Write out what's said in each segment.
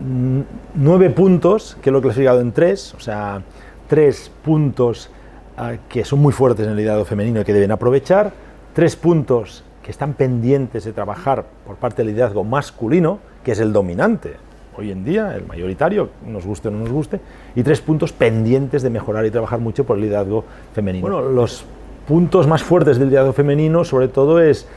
9 puntos, que lo he clasificado en 3, o sea, 3 puntos que son muy fuertes en el liderazgo femenino y que deben aprovechar, 3 puntos que están pendientes de trabajar por parte del liderazgo masculino, que es el dominante hoy en día, el mayoritario, nos guste o no nos guste, y 3 puntos pendientes de mejorar y trabajar mucho por el liderazgo femenino. Bueno, los puntos más fuertes del liderazgo femenino, sobre todo, es,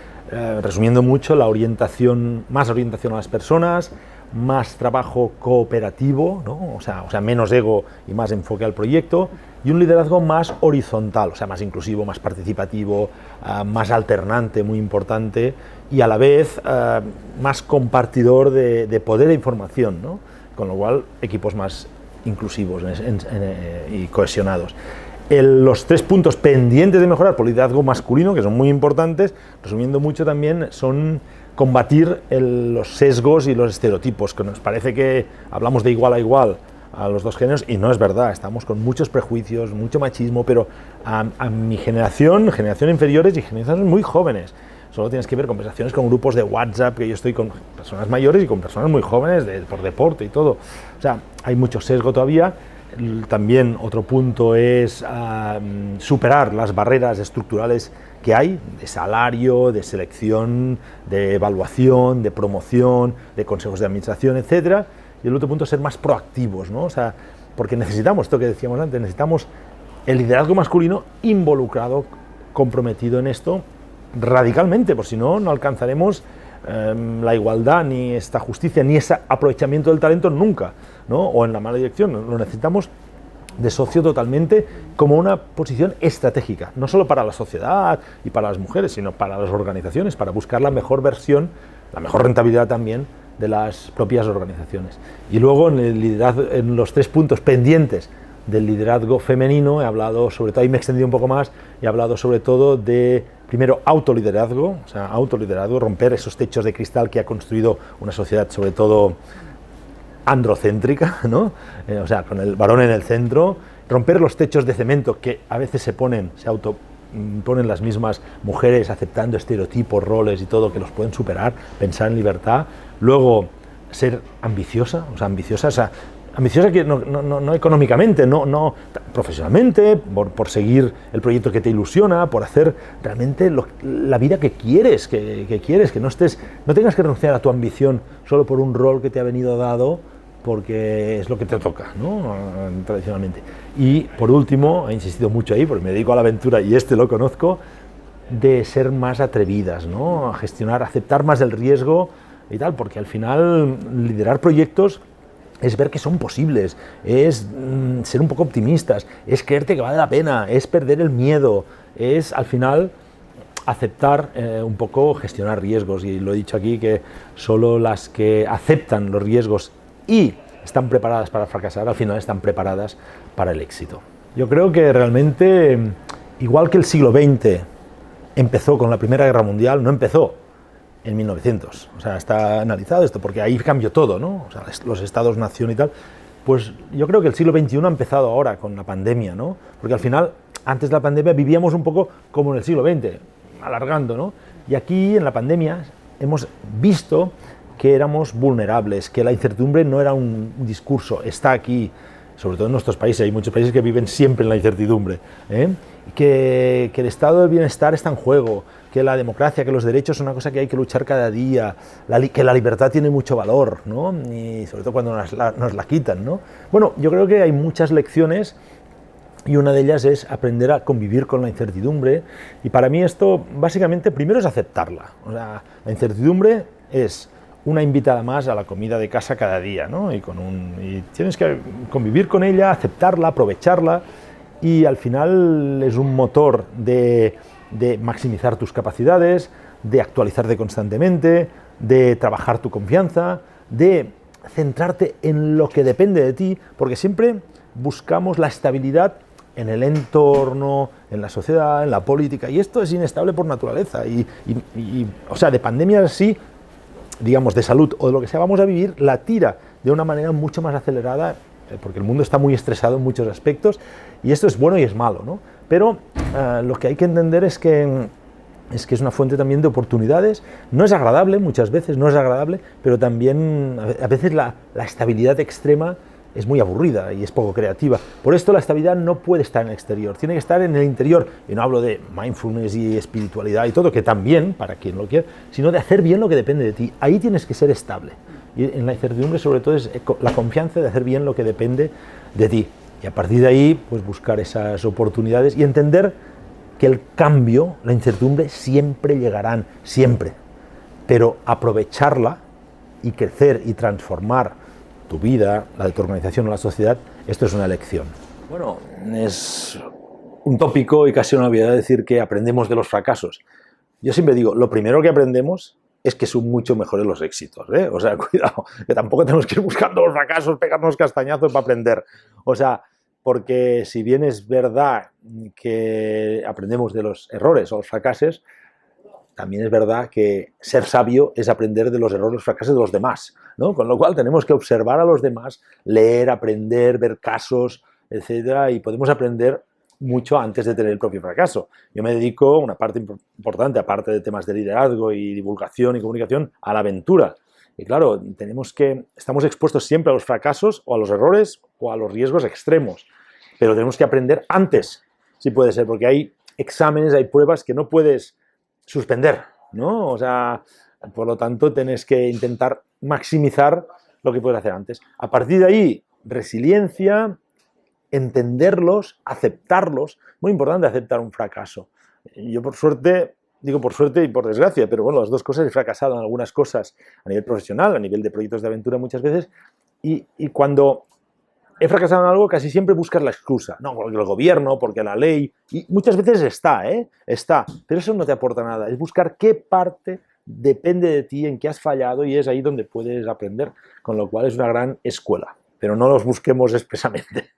resumiendo mucho, más orientación a las personas, más trabajo cooperativo, ¿no? o sea, menos ego y más enfoque al proyecto, y un liderazgo más horizontal, o sea, más inclusivo, más participativo, más alternante, muy importante, y a la vez más compartidor de poder e información, ¿no? Con lo cual equipos más inclusivos y cohesionados. Los 3 puntos pendientes de mejorar por liderazgo masculino, que son muy importantes, resumiendo mucho también, son combatir los sesgos y los estereotipos, que nos parece que hablamos de igual a igual a los dos géneros, y no es verdad, estamos con muchos prejuicios, mucho machismo, pero a mi generación inferiores y generaciones muy jóvenes, solo tienes que ver conversaciones con grupos de WhatsApp, que yo estoy con personas mayores y con personas muy jóvenes por deporte y todo, o sea, hay mucho sesgo todavía. También otro punto es superar las barreras estructurales que hay, de salario, de selección, de evaluación, de promoción, de consejos de administración, etcétera. Y el otro punto es ser más proactivos, ¿no? O sea, porque necesitamos, esto que decíamos antes, necesitamos el liderazgo masculino involucrado, comprometido en esto radicalmente, por si no, no alcanzaremos la igualdad, ni esta justicia, ni ese aprovechamiento del talento nunca, ¿no? O en la mala dirección. Lo necesitamos de socio totalmente como una posición estratégica, no solo para la sociedad y para las mujeres, sino para las organizaciones, para buscar la mejor versión, la mejor rentabilidad también de las propias organizaciones. Y luego en los 3 puntos pendientes del liderazgo femenino he hablado sobre todo, ahí me he extendido un poco más, he hablado sobre todo de, primero, autoliderazgo, o sea, autoliderazgo, romper esos techos de cristal que ha construido una sociedad sobre todo androcéntrica, ¿no? O sea, con el varón en el centro, romper los techos de cemento que a veces se autoponen las mismas mujeres aceptando estereotipos, roles y todo, que los pueden superar, pensar en libertad. Luego, ser ambiciosa, o sea, ambiciosa que no económicamente, no profesionalmente, por seguir el proyecto que te ilusiona, por hacer realmente la vida que quieres, que no tengas que renunciar a tu ambición solo por un rol que te ha venido dado, porque es lo que te toca, ¿no? Tradicionalmente. Y por último, he insistido mucho ahí, porque me dedico a la aventura y lo conozco, de ser más atrevidas, ¿no? A gestionar, aceptar más el riesgo y tal, porque al final liderar proyectos es ver que son posibles, es ser un poco optimistas, es creerte que vale la pena, es perder el miedo, es al final aceptar un poco, gestionar riesgos. Y lo he dicho aquí, que solo las que aceptan los riesgos y están preparadas para fracasar, al final están preparadas para el éxito. Yo creo que realmente, igual que el siglo XX empezó con la Primera Guerra Mundial, no empezó en 1900, o sea, está analizado esto, porque ahí cambió todo, ¿no? O sea, los estados-nación y tal, pues yo creo que el siglo XXI ha empezado ahora con la pandemia, ¿no? Porque al final, antes de la pandemia, vivíamos un poco como en el siglo XX, alargando, ¿no? Y aquí, en la pandemia, hemos visto que éramos vulnerables, que la incertidumbre no era un discurso, está aquí, sobre todo en nuestros países, hay muchos países que viven siempre en la incertidumbre, que el estado del bienestar está en juego, que la democracia, que los derechos son una cosa que hay que luchar cada día, que la libertad tiene mucho valor, ¿no? Y sobre todo cuando nos la quitan, ¿no? Bueno, yo creo que hay muchas lecciones y una de ellas es aprender a convivir con la incertidumbre, y para mí esto básicamente primero es aceptarla. O sea, la incertidumbre es una invitada más a la comida de casa cada día, ¿no? Y tienes que convivir con ella, aceptarla, aprovecharla, y al final es un motor de maximizar tus capacidades, de actualizarte constantemente, de trabajar tu confianza, de centrarte en lo que depende de ti, porque siempre buscamos la estabilidad en el entorno, en la sociedad, en la política, y esto es inestable por naturaleza, o sea, de pandemias así, digamos, de salud o de lo que sea, vamos a vivir la tira de una manera mucho más acelerada, porque el mundo está muy estresado en muchos aspectos, y esto es bueno y es malo, ¿no? Pero lo que hay que entender es que es que es una fuente también de oportunidades. No es agradable, muchas veces no es agradable, pero también a veces la estabilidad extrema es muy aburrida y es poco creativa. Por esto la estabilidad no puede estar en el exterior, tiene que estar en el interior. Y no hablo de mindfulness y espiritualidad y todo, que también, para quien lo quiera, sino de hacer bien lo que depende de ti. Ahí tienes que ser estable. Y en la incertidumbre sobre todo es la confianza de hacer bien lo que depende de ti. Y a partir de ahí, pues buscar esas oportunidades y entender que el cambio, la incertidumbre siempre llegarán, siempre. Pero aprovecharla y crecer y transformar tu vida, la de tu organización o la sociedad, esto es una elección. Bueno, es un tópico y casi una obviedad decir que aprendemos de los fracasos. Yo siempre digo, lo primero que aprendemos es que son mucho mejores los éxitos, ¿eh? O sea, cuidado, que tampoco tenemos que ir buscando los fracasos, pegarnos castañazos para aprender. O sea, porque si bien es verdad que aprendemos de los errores o los fracasos, también es verdad que ser sabio es aprender de los errores y fracasos de los demás, ¿no? Con lo cual tenemos que observar a los demás, leer, aprender, ver casos, etcétera, y podemos aprender mucho antes de tener el propio fracaso. Yo me dedico, una parte importante, aparte de temas de liderazgo y divulgación y comunicación, a la aventura. Y claro, estamos expuestos siempre a los fracasos o a los errores o a los riesgos extremos, pero tenemos que aprender antes, si puede ser, porque hay exámenes, hay pruebas que no puedes suspender, ¿no? O sea, por lo tanto, tenés que intentar maximizar lo que puedes hacer antes. A partir de ahí, resiliencia, entenderlos, aceptarlos. Muy importante aceptar un fracaso. Yo por suerte, digo por suerte y por desgracia, pero bueno, las dos cosas, he fracasado en algunas cosas a nivel profesional, a nivel de proyectos de aventura muchas veces, y cuando he fracasado en algo casi siempre buscas la excusa, no, porque el gobierno, porque la ley, y muchas veces está, pero eso no te aporta nada, es buscar qué parte depende de ti, en qué has fallado, y es ahí donde puedes aprender, con lo cual es una gran escuela, pero no los busquemos expresamente.